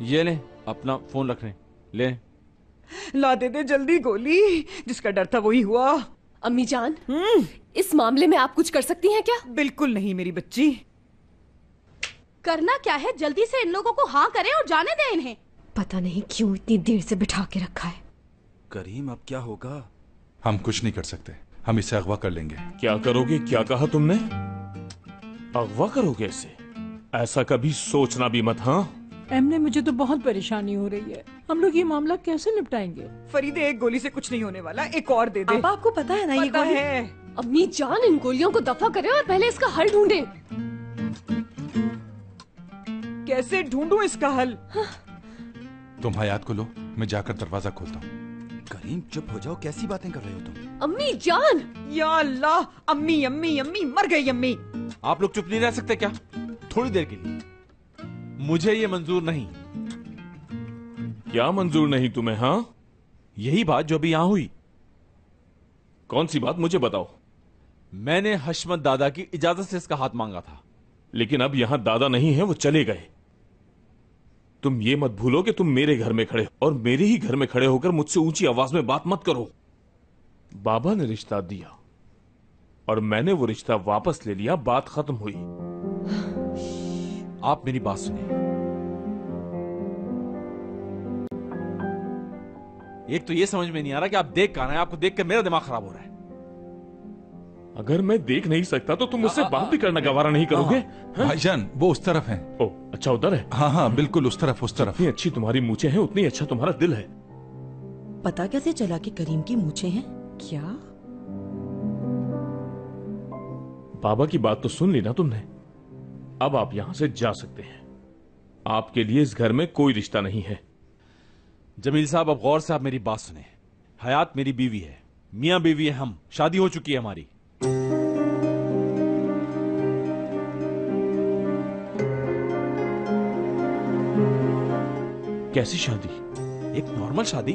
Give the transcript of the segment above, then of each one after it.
ये ले अपना फोन रखने ले। ला दे दे जल्दी गोली, जिसका डर था वही हुआ। अम्मी जान, इस मामले में आप कुछ कर सकती हैं क्या? बिल्कुल नहीं मेरी बच्ची। करना क्या है, जल्दी से इन लोगों को हाँ करें और जाने दें इन्हें। पता नहीं क्यों इतनी देर से बिठा के रखा है। करीम अब क्या होगा? हम कुछ नहीं कर सकते, हम इसे अगवा कर लेंगे। क्या करोगे? क्या कहा तुमने? अगवा करोगे इसे? ऐसा कभी सोचना भी मत। हाँ एमने, मुझे तो बहुत परेशानी हो रही है। हम लोग ये मामला कैसे निपटाएंगे? फरीदे एक गोली से कुछ नहीं होने वाला, एक और दे दे। आपको पता है ना ये पता गोली है। अम्मी जान, इन गोलियों को दफा करें और पहले इसका हल ढूंढें। कैसे ढूंढूं इसका हल? तुम हयात को लो, मैं जाकर दरवाजा खोलता हूँ। करीम चुप हो जाओ, कैसी बातें कर रहे हो तुम? अम्मी जान! या अल्लाह, अम्मी अम्मी अम्मी मर गई अम्मी। आप लोग चुप नहीं रह सकते क्या थोड़ी देर के लिए? मुझे ये मंजूर नहीं। क्या मंजूर नहीं तुम्हें? हाँ यही बात जो अभी यहां हुई। कौन सी बात, मुझे बताओ। मैंने हशमत दादा की इजाजत से इसका हाथ मांगा था, लेकिन अब यहां दादा नहीं है, वो चले गए। तुम ये मत भूलो कि तुम मेरे घर में खड़े हो और मेरे ही घर में खड़े होकर मुझसे ऊंची आवाज में बात मत करो। बाबा ने रिश्ता दिया और मैंने वो रिश्ता वापस ले लिया, बात खत्म हुई। आप मेरी बात सुनिए। एक तो ये समझ में नहीं आ रहा कि आप देख कहां रहे हैं। आपको देखकर मेरा दिमाग खराब हो रहा है। अगर मैं देख नहीं सकता तो तुम मुझसे बात भी करना गवारा नहीं करोगे? भाईजान वो उस तरफ हैं। ओ अच्छा, उधर है। हाँ हाँ बिल्कुल उस तरफ, उस तरफ। जितनी अच्छी तुम्हारी मूछें हैं उतनी अच्छा तुम्हारा दिल है। पता कैसे चला कि करीम की मूछें हैं? क्या बाबा की बात तो सुन ली ना तुमने। अब आप यहां से जा सकते हैं। आपके लिए इस घर में कोई रिश्ता नहीं है। जमील साहब अब गौर से आप मेरी बात सुने। हयात मेरी बीवी है, मियां बीवी है हम, शादी हो चुकी है हमारी। कैसी शादी? एक नॉर्मल शादी।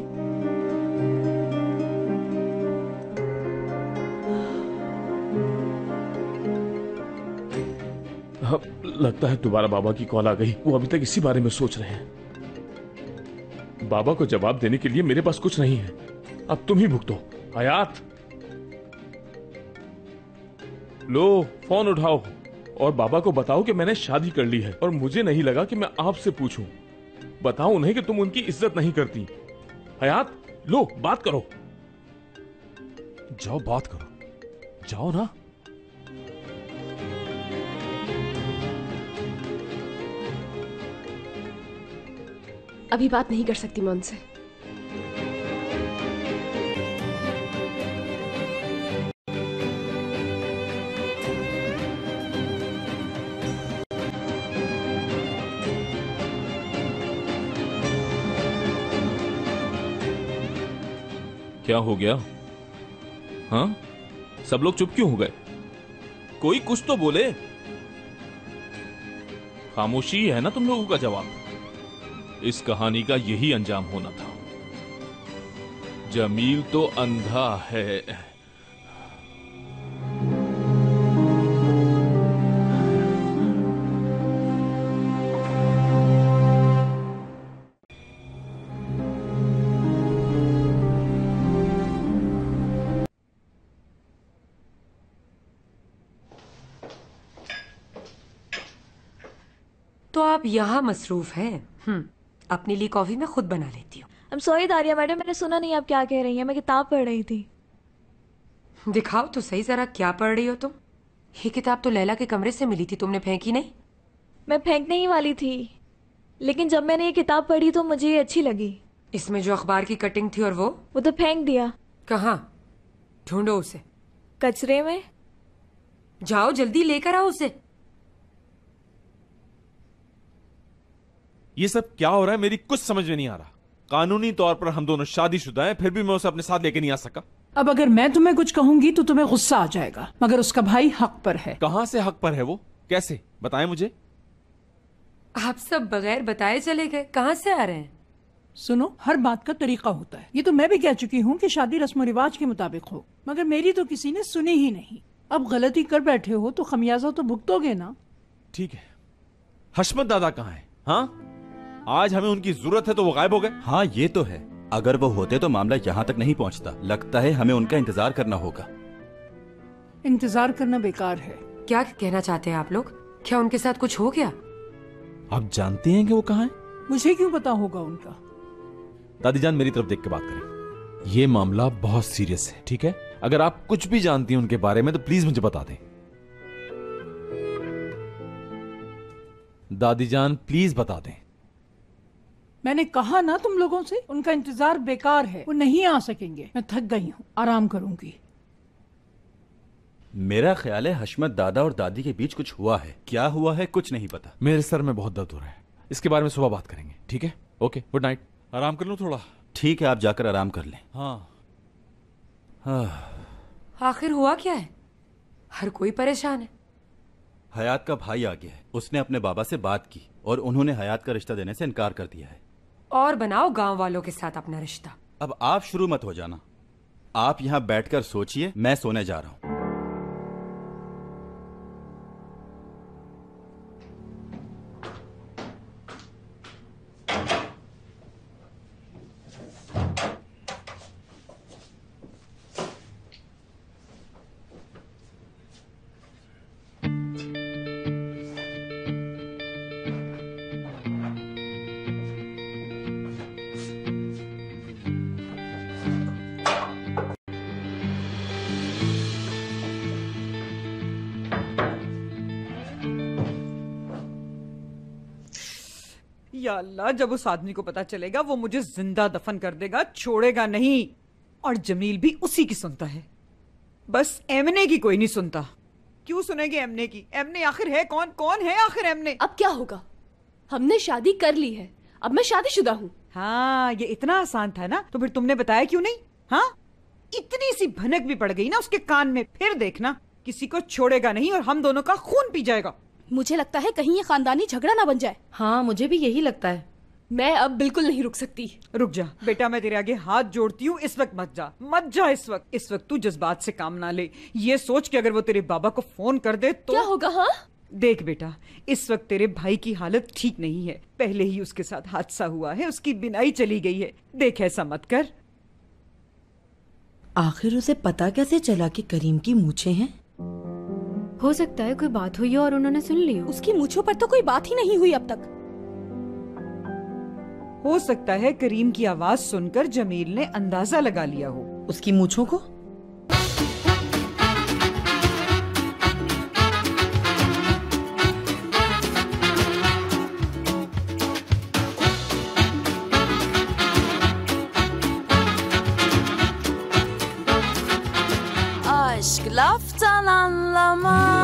हाँ, लगता है दोबारा बाबा की कॉल आ गई। वो अभी तक इसी बारे में सोच रहे हैं। बाबा को जवाब देने के लिए मेरे पास कुछ नहीं है। अब तुम ही भुगतो। हयात लो फोन उठाओ और बाबा को बताओ कि मैंने शादी कर ली है और मुझे नहीं लगा कि मैं आपसे पूछूं। बताओ उन्हें कि तुम उनकी इज्जत नहीं करती। हयात लो बात करो। जाओ बात करो, जाओ ना। अभी बात नहीं कर सकती मैं उनसे। क्या हो गया? हाँ, सब लोग चुप क्यों हो गए? कोई कुछ तो बोले। खामोशी है ना तुम लोगों का जवाब। इस कहानी का यही अंजाम होना था। जमील तो अंधा है। तो आप यहाँ मसरूफ हैं? अपने लिए कॉफी मैं खुद बना लेती हूँ। I'm sorry दारिया मैडम, मैंने सुना नहीं आप क्या कह रही हैं। मैं किताब पढ़ रही थी। दिखाओ तो सही जरा, क्या पढ़ रही हो तुम? ये किताब तो लैला के कमरे से मिली थी, तुमने फेंकी नहीं? मैं फेंकने ही वाली थी, लेकिन जब मैंने ये किताब पढ़ी तो मुझे ये अच्छी लगी। इसमें जो अखबार की कटिंग थी और वो तो फेंक दिया। कहाँ? ढूंढो उसे। कचरे में। जाओ जल्दी लेकर आओ उसे। ये सब क्या हो रहा है? मेरी कुछ समझ में नहीं आ रहा। कानूनी तौर पर हम दोनों शादीशुदा हैं, फिर भी मैं उसे अपने साथ लेके नहीं आ सका। अब अगर मैं तुम्हें कुछ कहूंगी तो तुम्हें गुस्सा आ जाएगा, मगर उसका भाई हक पर है। कहां से हक पर है वो? कैसे? बताएं मुझे। आप सब बगैर बताए चले गए, कहाँ से आ रहे हैं? सुनो, हर बात का तरीका होता है। ये तो मैं भी कह चुकी हूँ कि शादी रस्म रिवाज के मुताबिक हो, मगर मेरी तो किसी ने सुनी ही नहीं। अब गलती कर बैठे हो तो खमियाजा तो भुगतोगे ना। ठीक है, हशमत दादा कहाँ है? हाँ, आज हमें उनकी जरूरत है तो वो गायब हो गए। हाँ ये तो है, अगर वो होते तो मामला यहाँ तक नहीं पहुँचता। लगता है हमें उनका इंतजार करना होगा। इंतजार करना बेकार है। क्या कहना चाहते हैं आप लोग? क्या उनके साथ कुछ हो गया? आप जानते हैं कि वो कहाँ है? मुझे क्यों पता होगा उनका? दादी जान मेरी तरफ देख के बात करें। ये मामला बहुत सीरियस है, ठीक है? अगर आप कुछ भी जानती हैं उनके बारे में तो प्लीज मुझे बता दें। दादी जान प्लीज बता दें। मैंने कहा ना तुम लोगों से, उनका इंतजार बेकार है, वो नहीं आ सकेंगे। मैं थक गई हूँ, आराम करूंगी। मेरा ख्याल है हशमत दादा और दादी के बीच कुछ हुआ है। क्या हुआ है कुछ नहीं पता। मेरे सर में बहुत दर्द हो रहा है, इसके बारे में सुबह बात करेंगे, ठीक है? Okay, good night. आराम कर लो थोड़ा। ठीक है, आप जाकर आराम कर लें। हाँ। आखिर हुआ क्या है? हर कोई परेशान है। हयात का भाई आ गया है। उसने अपने बाबा से बात की और उन्होंने हयात का रिश्ता देने से इनकार कर दिया है। और बनाओ गांव वालों के साथ अपना रिश्ता। अब आप शुरू मत हो जाना। आप यहाँ बैठकर सोचिए, मैं सोने जा रहा हूँ। या अल्लाह, जब उस आदमी को पता चलेगा वो मुझे जिंदा दफन कर देगा, छोड़ेगा नहीं। और जमील भी उसी की सुनता है, बस एमने की कोई नहीं सुनता। क्यों सुनेगी एमने की? एमने आखिर है कौन? कौन है आखिर एमने? अब क्या होगा? हमने शादी कर ली है, अब मैं शादीशुदा हूँ। हाँ, ये इतना आसान था ना, तो फिर तुमने बताया क्यों नहीं? हाँ, इतनी सी भनक भी पड़ गई ना उसके कान में, फिर देखना किसी को छोड़ेगा नहीं और हम दोनों का खून पी जाएगा। मुझे लगता है कहीं ये खानदानी झगड़ा ना बन जाए। हाँ, मुझे भी यही लगता है। मैं अब बिल्कुल नहीं रुक सकती। रुक जा बेटा, मैं तेरे आगे हाथ जोड़ती हूँ, इस वक्त मत जा, मत जा इस वक्त तू जज्बात से काम ना ले। ये सोच के अगर वो तेरे बाबा को फोन कर दे तो क्या होगा? हाँ, देख बेटा, इस वक्त तेरे भाई की हालत ठीक नहीं है। पहले ही उसके साथ हादसा हुआ है, उसकी बिनाई चली गई है। देख, ऐसा मत कर। आखिर उसे पता कैसे चला कि करीम की मूछें हैं? हो सकता है कोई बात हुई हो और उन्होंने सुन ली हो। उसकी मूंछों पर तो कोई बात ही नहीं हुई अब तक। हो सकता है करीम की आवाज सुनकर जमील ने अंदाजा लगा लिया हो उसकी मूछों को। Aşk laftan anlamaz.